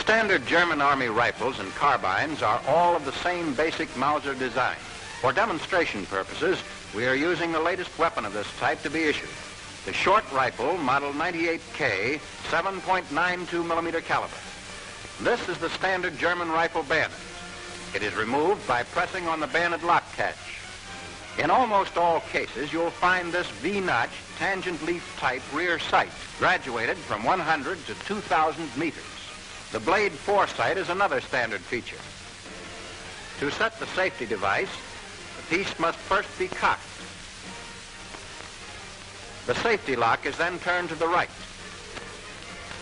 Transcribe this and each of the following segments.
standard German Army rifles and carbines are all of the same basic Mauser design. For demonstration purposes, we are using the latest weapon of this type to be issued, the short rifle Model 98K 7.92 millimeter caliber. This is the standard German rifle bayonet. It is removed by pressing on the bayonet lock catch. In almost all cases, you'll find this V-notch tangent leaf type rear sight graduated from 100 to 2,000 meters. The blade foresight is another standard feature. To set the safety device, the piece must first be cocked. The safety lock is then turned to the right,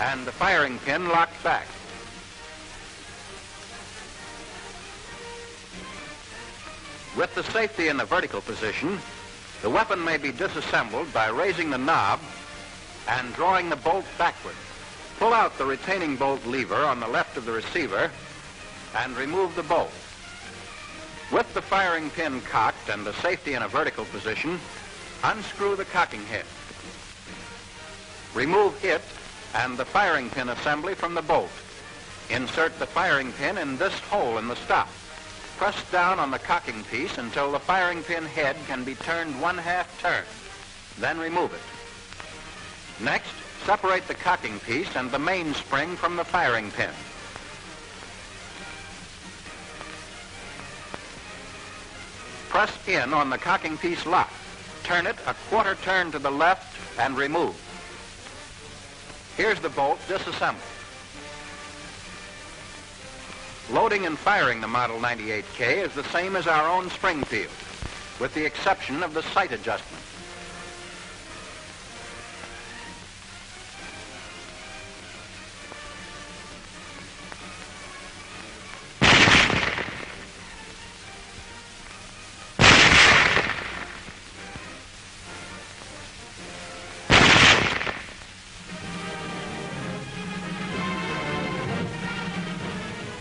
and the firing pin locked back. With the safety in the vertical position, the weapon may be disassembled by raising the knob and drawing the bolt backward. Pull out the retaining bolt lever on the left of the receiver and remove the bolt. With the firing pin cocked and the safety in a vertical position, unscrew the cocking head. Remove it and the firing pin assembly from the bolt. Insert the firing pin in this hole in the stop. Press down on the cocking piece until the firing pin head can be turned 1/2 turn. Then remove it. Next, separate the cocking piece and the mainspring from the firing pin. Press in on the cocking piece lock. Turn it 1/4 turn to the left and remove. Here's the bolt disassembled. Loading and firing the Model 98K is the same as our own Springfield, with the exception of the sight adjustment.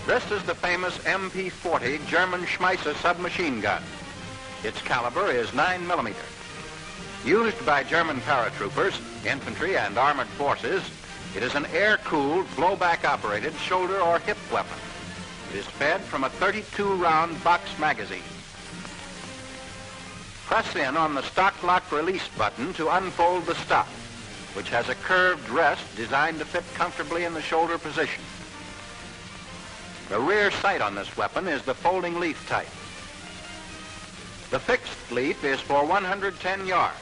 This is the famous MP-40 German Schmeisser submachine gun. Its caliber is 9 millimeter. Used by German paratroopers, infantry, and armored forces, it is an air-cooled, blowback-operated shoulder or hip weapon. It is fed from a 32-round box magazine. Press in on the stock lock release button to unfold the stock, which has a curved rest designed to fit comfortably in the shoulder position. The rear sight on this weapon is the folding leaf type. The fixed leaf is for 110 yards.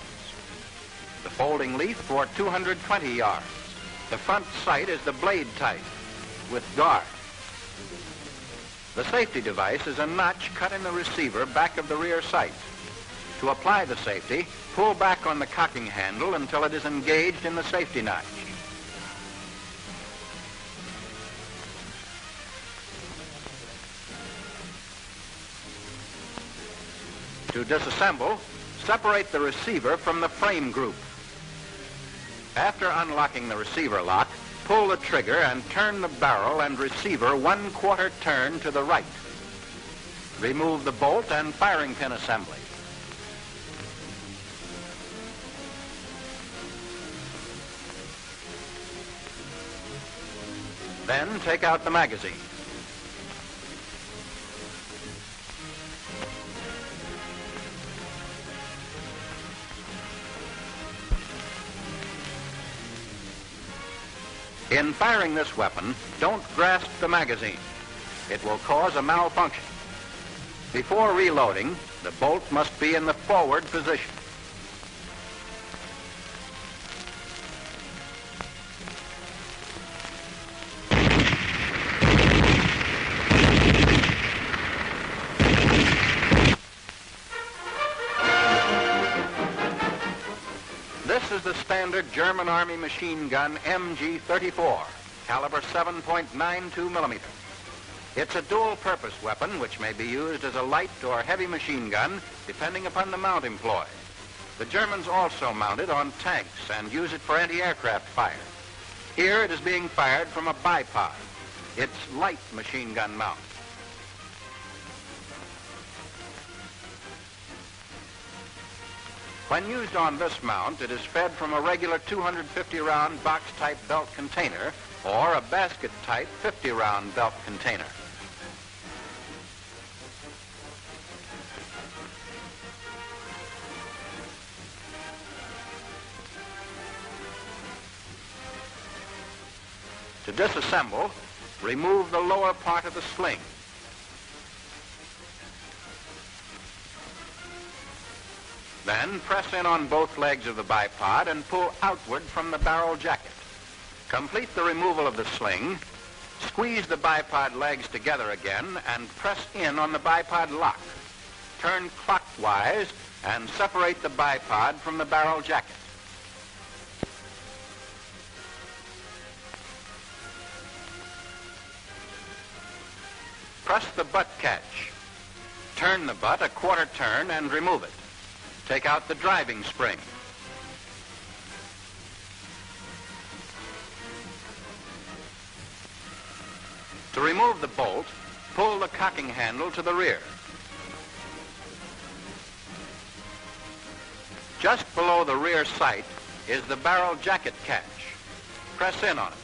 The folding leaf for 220 yards. The front sight is the blade type with guard. The safety device is a notch cut in the receiver back of the rear sight. To apply the safety, pull back on the cocking handle until it is engaged in the safety notch. To disassemble, separate the receiver from the frame group. After unlocking the receiver lock, pull the trigger and turn the barrel and receiver 1/4 turn to the right. Remove the bolt and firing pin assembly. Then take out the magazine. In firing this weapon, don't grasp the magazine. It will cause a malfunction. Before reloading, the bolt must be in the forward position. This is the standard German Army machine gun MG-34, caliber 7.92 millimeter. It's a dual-purpose weapon which may be used as a light or heavy machine gun depending upon the mount employed. The Germans also mount it on tanks and use it for anti-aircraft fire. Here it is being fired from a bipod. It's light machine gun mount. When used on this mount, it is fed from a regular 250-round box-type belt container or a basket-type 50-round belt container. To disassemble, remove the lower part of the sling. Then press in on both legs of the bipod and pull outward from the barrel jacket. Complete the removal of the sling, squeeze the bipod legs together again, and press in on the bipod lock. Turn clockwise and separate the bipod from the barrel jacket. Press the butt catch. Turn the butt a quarter turn and remove it. Take out the driving spring. To remove the bolt, pull the cocking handle to the rear. Just below the rear sight is the barrel jacket catch. Press in on it.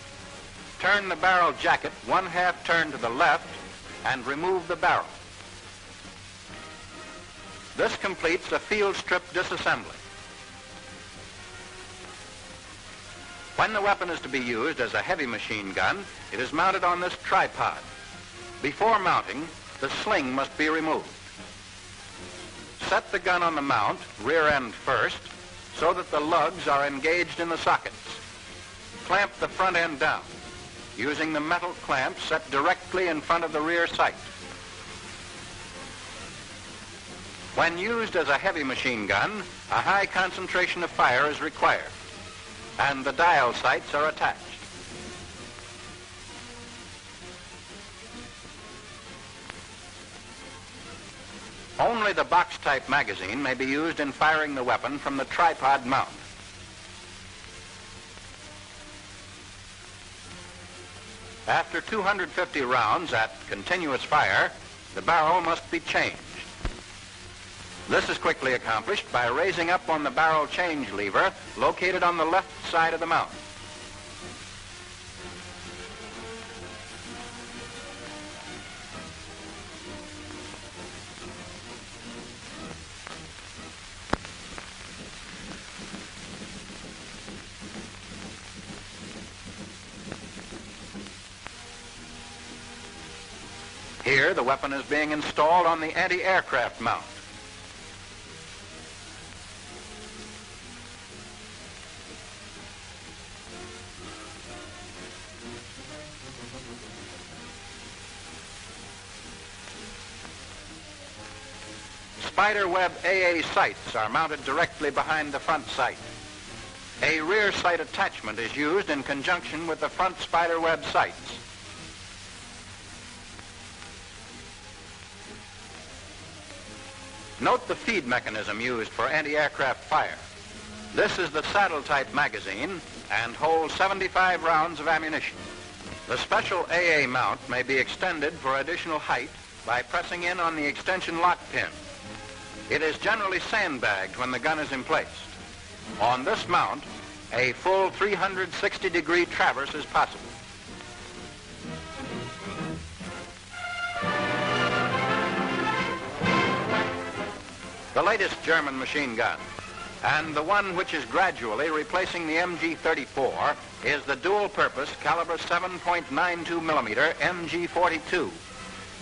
Turn the barrel jacket 1/2 turn to the left and remove the barrel. This completes a field strip disassembly. When the weapon is to be used as a heavy machine gun, it is mounted on this tripod. Before mounting, the sling must be removed. Set the gun on the mount, rear end first, so that the lugs are engaged in the sockets. Clamp the front end down, using the metal clamp set directly in front of the rear sight. When used as a heavy machine gun, a high concentration of fire is required, and the dial sights are attached. Only the box-type magazine may be used in firing the weapon from the tripod mount. After 250 rounds at continuous fire, the barrel must be changed. This is quickly accomplished by raising up on the barrel change lever located on the left side of the mount. Here, the weapon is being installed on the anti-aircraft mount. Spiderweb AA sights are mounted directly behind the front sight. A rear sight attachment is used in conjunction with the front spiderweb sights. Note the feed mechanism used for anti-aircraft fire. This is the saddle-type magazine and holds 75 rounds of ammunition. The special AA mount may be extended for additional height by pressing in on the extension lock pin. It is generally sandbagged when the gun is emplaced. On this mount, a full 360-degree traverse is possible. The latest German machine gun, and the one which is gradually replacing the MG-34, is the dual-purpose caliber 7.92 millimeter MG-42.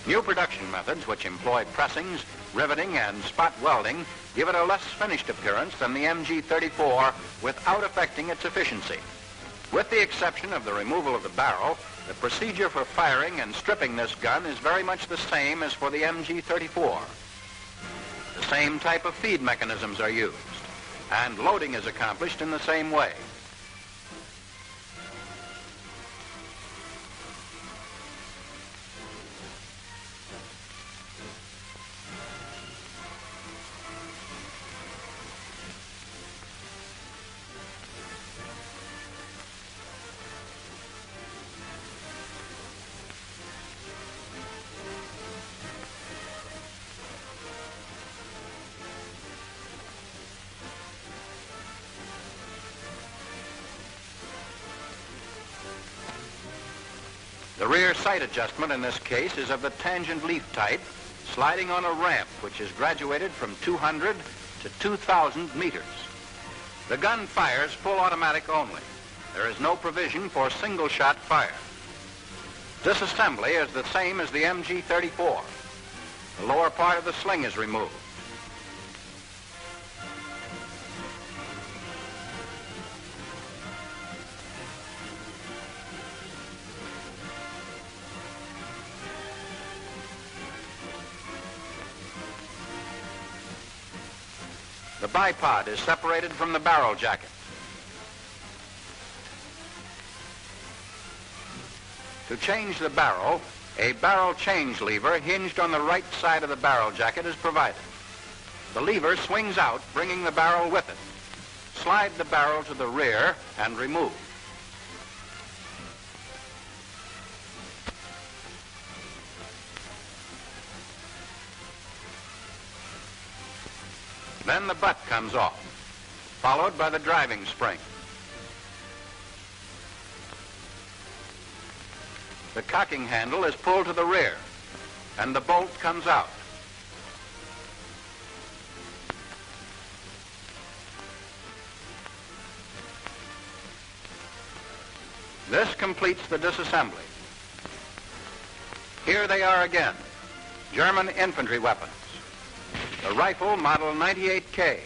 New production methods which employ pressings, riveting, and spot welding give it a less finished appearance than the MG-34 without affecting its efficiency. With the exception of the removal of the barrel, the procedure for firing and stripping this gun is very much the same as for the MG-34. The same type of feed mechanisms are used, and loading is accomplished in the same way. The rear sight adjustment in this case is of the tangent leaf type, sliding on a ramp which is graduated from 200 to 2,000 meters. The gun fires full automatic only. There is no provision for single-shot fire. Disassembly is the same as the MG-34. The lower part of the sling is removed. The bipod is separated from the barrel jacket. To change the barrel, a barrel change lever hinged on the right side of the barrel jacket is provided. The lever swings out, bringing the barrel with it. Slide the barrel to the rear and remove. Then the butt comes off, followed by the driving spring. The cocking handle is pulled to the rear, and the bolt comes out. This completes the disassembly. Here they are again, German infantry weapons. The rifle model 98K,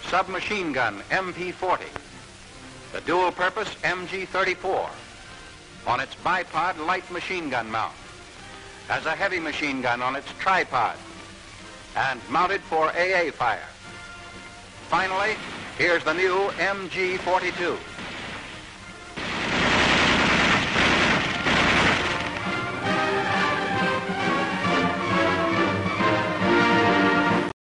submachine gun MP40, the dual-purpose MG-34, on its bipod light machine gun mount, has a heavy machine gun on its tripod, and mounted for AA fire. Finally, here's the new MG-42.